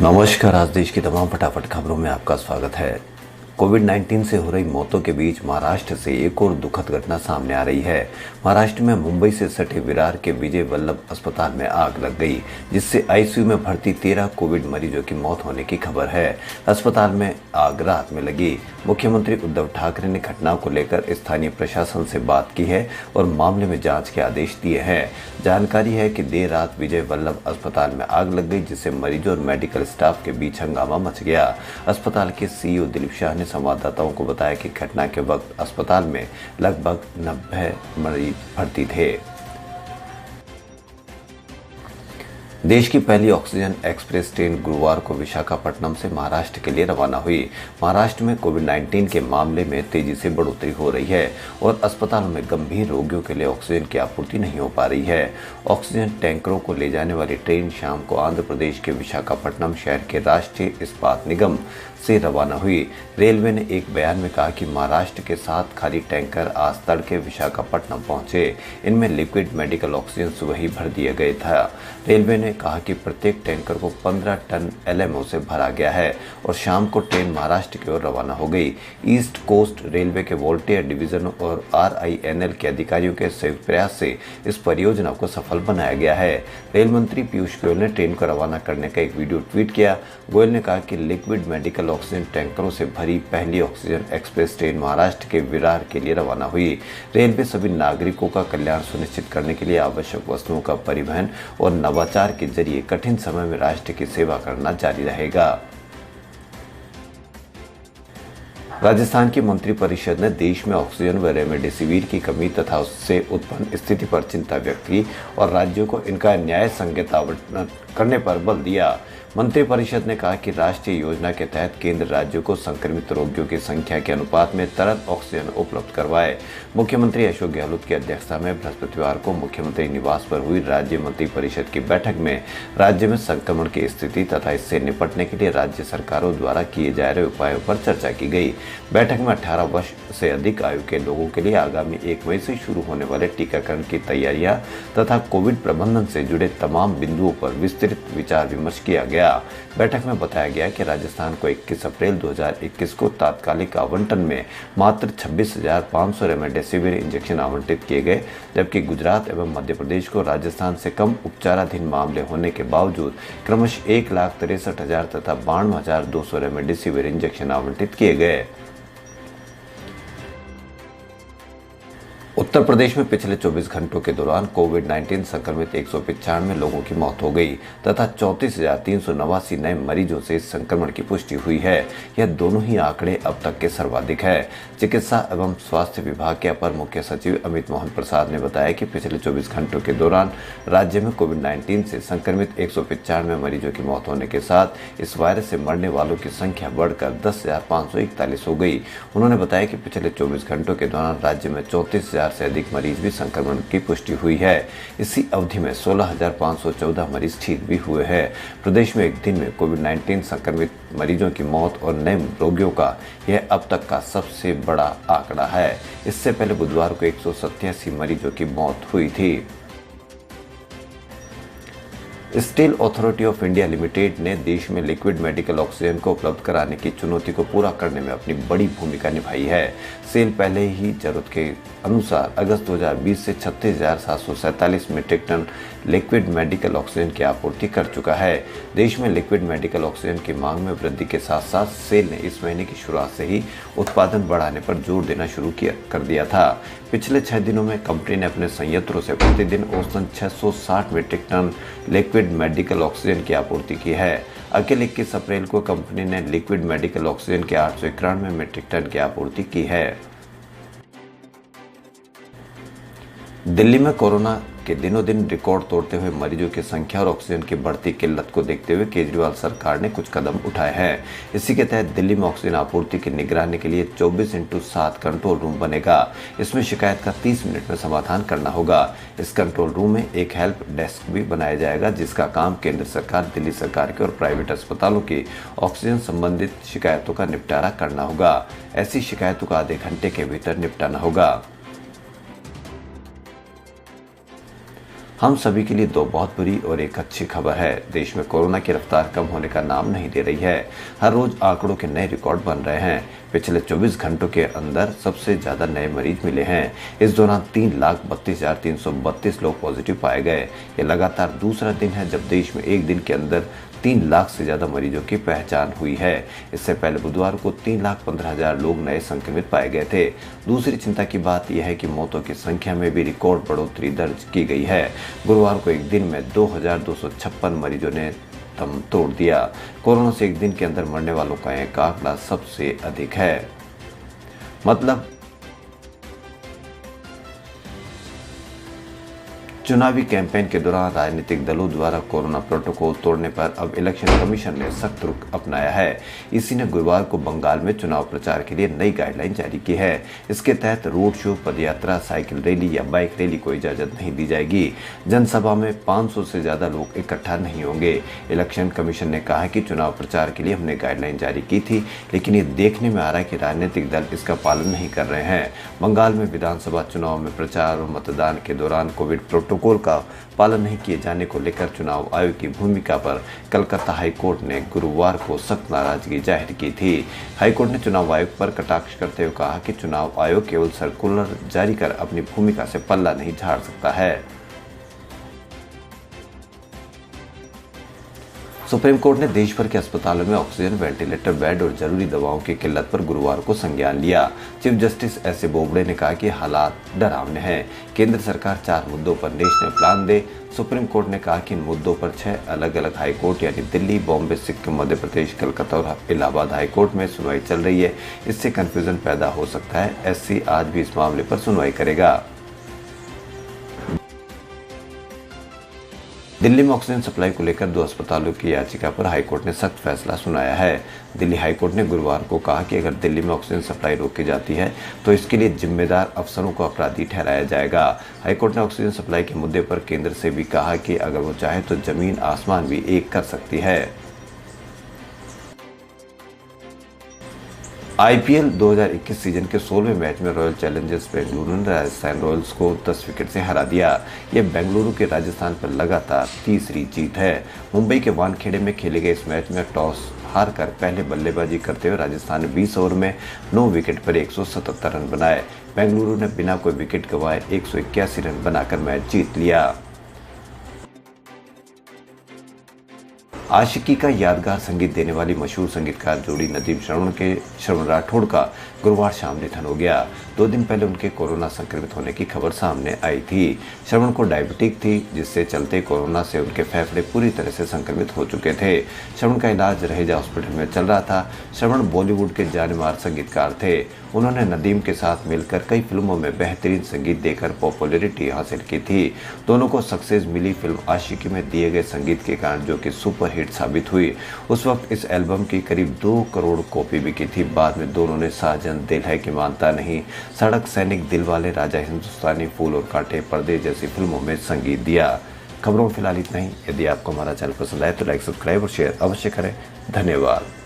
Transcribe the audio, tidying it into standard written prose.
नमस्कार। आज देश की तमाम फटाफट खबरों में आपका स्वागत है। कोविड-19 से हो रही मौतों के बीच महाराष्ट्र से एक और दुखद घटना सामने आ रही है। महाराष्ट्र में मुंबई से सटे विरार के विजय वल्लभ अस्पताल में आग लग गई, जिससे आईसीयू में भर्ती 13 कोविड मरीजों की मौत होने की खबर है। अस्पताल में आग रात में लगी। मुख्यमंत्री उद्धव ठाकरे ने घटना को लेकर स्थानीय प्रशासन से बात की है और मामले में जांच के आदेश दिए हैं। जानकारी है कि देर रात विजय वल्लभ अस्पताल में आग लग गई, जिससे मरीजों और मेडिकल स्टाफ के बीच हंगामा मच गया। अस्पताल के सीईओ दिलीप शाह ने संवाददाताओं को बताया कि घटना के वक्त अस्पताल में लगभग 90 मरीज भर्ती थे। देश की पहली ऑक्सीजन एक्सप्रेस ट्रेन गुरुवार को विशाखापट्टनम से महाराष्ट्र के लिए रवाना हुई। महाराष्ट्र में कोविड-19 के मामले में तेजी से बढ़ोतरी हो रही है और अस्पतालों में गंभीर रोगियों के लिए ऑक्सीजन की आपूर्ति नहीं हो पा रही है। ऑक्सीजन टैंकरों को ले जाने वाली ट्रेन शाम को आंध्र प्रदेश के विशाखापट्टनम शहर के राष्ट्रीय इस्पात निगम से रवाना हुई। रेलवे ने एक बयान में कहा कि महाराष्ट्र के 7 खाली टैंकर आज तड़के विशाखापट्टनम पहुंचे। इनमें लिक्विड मेडिकल ऑक्सीजन सुबह ही भर दिया गया था। रेलवे ने कहा कि प्रत्येक टैंकर को 15 टन एलएमओ से भरा गया है और शाम को ट्रेन महाराष्ट्र की ओर रवाना हो गई। ईस्ट कोस्ट रेलवे के वोल्टियर डिवीजन और आरआईएनएल के अधिकारियों के संयुक्त प्रयास से इस परियोजना को सफल बनाया गया है। रेल मंत्री पीयूष गोयल ने ट्रेन को रवाना करने का एक वीडियो ट्वीट किया। गोयल ने कहा कि लिक्विड मेडिकल ऑक्सीजन टैंकरों से भरी पहली ऑक्सीजन एक्सप्रेस ट्रेन महाराष्ट्र के विरार के लिए रवाना हुई। रेलवे सभी नागरिकों का कल्याण सुनिश्चित करने के लिए आवश्यक वस्तुओं का परिवहन और नवाचार के जरिए कठिन समय में राष्ट्र की सेवा करना जारी रहेगा। राजस्थान की मंत्रिपरिषद ने देश में ऑक्सीजन व रेमडेसिविर की कमी तथा उससे उत्पन्न स्थिति पर चिंता व्यक्त की और राज्यों को इनका न्याय संगत आवंटन करने पर बल दिया। मंत्रिपरिषद ने कहा कि राष्ट्रीय योजना के तहत केंद्र राज्यों को संक्रमित रोगियों की संख्या के अनुपात में तुरंत ऑक्सीजन उपलब्ध करवाए। मुख्यमंत्री अशोक गहलोत की अध्यक्षता में बृहस्पतिवार को मुख्यमंत्री निवास पर हुई राज्य मंत्रिपरिषद की बैठक में राज्य में संक्रमण की स्थिति तथा इससे निपटने के लिए राज्य सरकारों द्वारा किए जा रहे उपायों पर चर्चा की गई। बैठक में 18 वर्ष से अधिक आयु के लोगों के लिए आगामी 1 मई से शुरू होने वाले टीकाकरण की तैयारियां तथा कोविड प्रबंधन से जुड़े तमाम बिंदुओं पर विस्तृत विचार विमर्श किया गया। बैठक में बताया गया कि राजस्थान को 21 अप्रैल 2021 को तात्कालिक आवंटन में मात्र 26,500 रेमडेसिविर इंजेक्शन आवंटित किए गए, जबकि गुजरात एवं मध्य प्रदेश को राजस्थान से कम उपचाराधीन मामले होने के बावजूद क्रमशः 1,63,000 तथा 52,200 रेमडेसिविर इंजेक्शन आवंटित किए गए। उत्तर प्रदेश में पिछले 24 घंटों के दौरान कोविड-19 संक्रमित 195 लोगों की मौत हो गई तथा 34,389 नए मरीजों से इस संक्रमण की पुष्टि हुई है। यह दोनों ही आंकड़े अब तक के सर्वाधिक है। चिकित्सा एवं स्वास्थ्य विभाग के अपर मुख्य सचिव अमित मोहन प्रसाद ने बताया कि पिछले 24 घंटों के दौरान राज्य में कोविड-19 से संक्रमित 195 मरीजों की मौत होने के साथ इस वायरस से मरने वालों की संख्या बढ़कर 10,541 हो गई। उन्होंने बताया कि पिछले 24 घंटों के दौरान राज्य में 34,000 से अधिक मरीज भी संक्रमण की पुष्टि हुई है। इसी अवधि में 16,514 मरीज ठीक भी हुए हैं। प्रदेश में एक दिन में कोविड-19 संक्रमित मरीजों की मौत और नए रोगियों का यह अब तक का सबसे बड़ा आंकड़ा है। इससे पहले बुधवार को 187 मरीजों की मौत हुई थी। Steel authority of India limited ने देश में लिक्विड मेडिकल ऑक्सीजन को उपलब्ध कराने की चुनौती को पूरा करने में अपनी बड़ी भूमिका निभाई है। सेल पहले ही जरूरत के अनुसार अगस्त 2020 से 36,747 metric ton liquid medical oxygen की आपूर्ति कर चुका है। देश में लिक्विड मेडिकल ऑक्सीजन की मांग में वृद्धि के साथ साथ सेल ने इस महीने की शुरुआत से ही उत्पादन बढ़ाने पर जोर देना शुरू कर दिया था। पिछले 6 दिनों में कंपनी ने अपने संयंत्रों से प्रतिदिन औसतन 660 metric ton liquid medical oxygen की आपूर्ति की है। अकेले 21 अप्रैल को कंपनी ने लिक्विड मेडिकल ऑक्सीजन के 891 मीट्रिक टन की आपूर्ति की है। दिल्ली में कोरोना के दिनों दिन रिकॉर्ड तोड़ते हुए मरीजों की संख्या और ऑक्सीजन की बढ़ती किल्लत को देखते हुए केजरीवाल सरकार ने कुछ कदम उठाए हैं। इसी के तहत दिल्ली में ऑक्सीजन आपूर्ति की निगरानी के लिए 24/7 कंट्रोल रूम बनेगा। इसमें शिकायत का 30 मिनट में समाधान करना होगा। इस कंट्रोल रूम में एक हेल्प डेस्क भी बनाया जाएगा, जिसका काम केंद्र सरकार, दिल्ली सरकार के और प्राइवेट अस्पतालों की ऑक्सीजन संबंधित शिकायतों का निपटारा करना होगा। ऐसी शिकायतों का आधे घंटे के भीतर निपटाना होगा। हम सभी के लिए दो बहुत बुरी और एक अच्छी खबर है। देश में कोरोना की रफ्तार कम होने का नाम नहीं ले रही है। हर रोज आंकड़ों के नए रिकॉर्ड बन रहे हैं। पिछले 24 घंटों के अंदर सबसे ज्यादा नए मरीज मिले हैं। इस दौरान 3,32,332 लोग पॉजिटिव पाए गए। ये लगातार दूसरा दिन है जब देश में एक दिन के अंदर 3 लाख से ज्यादा मरीजों की पहचान हुई है। इससे पहले बुधवार को 3,15,000 लोग नए संक्रमित पाए गए थे। दूसरी चिंता की बात यह है कि मौतों की संख्या में भी रिकॉर्ड बढ़ोतरी दर्ज की गई है। गुरुवार को एक दिन में 2,256 मरीजों ने दम तोड़ दिया। कोरोना से एक दिन के अंदर मरने वालों का एक आंकड़ा सबसे अधिक है। मतलब चुनावी कैंपेन के दौरान राजनीतिक दलों द्वारा कोरोना प्रोटोकॉल तोड़ने पर अब इलेक्शन कमीशन ने सख्त रुख अपनाया है। इसी ने गुरुवार को बंगाल में चुनाव प्रचार के लिए नई गाइडलाइन जारी की है। इसके तहत रोड शो, पदयात्रा, साइकिल रैली या बाइक रैली को इजाजत नहीं दी जाएगी। जनसभा में 500 से ज्यादा लोग इकट्ठा नहीं होंगे। इलेक्शन कमीशन ने कहा कि चुनाव प्रचार के लिए हमने गाइडलाइन जारी की थी, लेकिन ये देखने में आ रहा है कि राजनीतिक दल इसका पालन नहीं कर रहे हैं। बंगाल में विधानसभा चुनाव में प्रचार और मतदान के दौरान कोविड प्रोटोकॉल का पालन नहीं किए जाने को लेकर चुनाव आयोग की भूमिका पर कलकत्ता हाईकोर्ट ने गुरुवार को सख्त नाराजगी जाहिर की थी। हाईकोर्ट ने चुनाव आयोग पर कटाक्ष करते हुए कहा कि चुनाव आयोग केवल सर्कुलर जारी कर अपनी भूमिका से पल्ला नहीं झाड़ सकता है। सुप्रीम कोर्ट ने देश भर के अस्पतालों में ऑक्सीजन, वेंटिलेटर बेड और जरूरी दवाओं की किल्लत पर गुरुवार को संज्ञान लिया। Chief justice S A Bobde ने कहा कि हालात डरावने हैं। केंद्र सरकार 4 मुद्दों पर नेशनल प्लान दे। सुप्रीम कोर्ट ने कहा कि इन मुद्दों पर 6 अलग अलग हाईकोर्ट यानी दिल्ली, बॉम्बे, सिक्किम, मध्य प्रदेश, कलकत्ता और इलाहाबाद हाईकोर्ट में सुनवाई चल रही है। इससे कंफ्यूजन पैदा हो सकता है। एससी आज भी इस मामले पर सुनवाई करेगा। दिल्ली में ऑक्सीजन सप्लाई को लेकर 2 अस्पतालों की याचिका पर हाईकोर्ट ने सख्त फैसला सुनाया है। दिल्ली हाईकोर्ट ने गुरुवार को कहा कि अगर दिल्ली में ऑक्सीजन सप्लाई रोकी जाती है तो इसके लिए जिम्मेदार अफसरों को अपराधी ठहराया जाएगा। हाईकोर्ट ने ऑक्सीजन सप्लाई के मुद्दे पर केंद्र से भी कहा कि अगर वो चाहे तो जमीन आसमान भी एक कर सकती है। आईपीएल 2021 सीजन के 16वें मैच में रॉयल चैलेंजर्स बेंगलुरु ने राजस्थान रॉयल्स को 10 विकेट से हरा दिया। यह बेंगलुरु के राजस्थान पर लगातार तीसरी जीत है। मुंबई के वानखेड़े में खेले गए इस मैच में टॉस हारकर पहले बल्लेबाजी करते हुए राजस्थान ने 20 ओवर में 9 विकेट पर 177 रन बनाए। बेंगलुरु ने बिना कोई विकेट गंवाए 181 रन बनाकर मैच जीत लिया। आशिकी का यादगार संगीत देने वाली मशहूर संगीतकार जोड़ी नदीम श्रवण राठौड़ का गुरुवार शाम निधन हो गया। 2 दिन पहले उनके कोरोना संक्रमित होने की खबर सामने आई थी। श्रवण को डायबिटीज थी, जिससे चलते कोरोना से उनके फेफड़े पूरी तरह से संक्रमित हो चुके थे। श्रवण का इलाज रहेजा हॉस्पिटल में चल रहा था। श्रवण बॉलीवुड के जानेमार संगीतकार थे। उन्होंने नदीम के साथ मिलकर कई फिल्मों में बेहतरीन संगीत देकर पॉपुलैरिटी हासिल की थी। दोनों को सक्सेस मिली फिल्म आशिकी में दिए गए संगीत के कारण, जो कि सुपर हिट साबित हुई। उस वक्त इस एल्बम की करीब 2 करोड़ कॉपी बिकी थी। बाद में दोनों ने साजन, दिल है कि मानता नहीं, सड़क, सैनिक, दिलवाले, राजा हिंदुस्तानी, फूल और कांटे, पर्दे जैसी फिल्मों में संगीत दिया। खबरों में फिलहाल इतना ही। यदि आपको हमारा चैनल पसंद आए तो लाइक, सब्सक्राइब और शेयर अवश्य करें। धन्यवाद।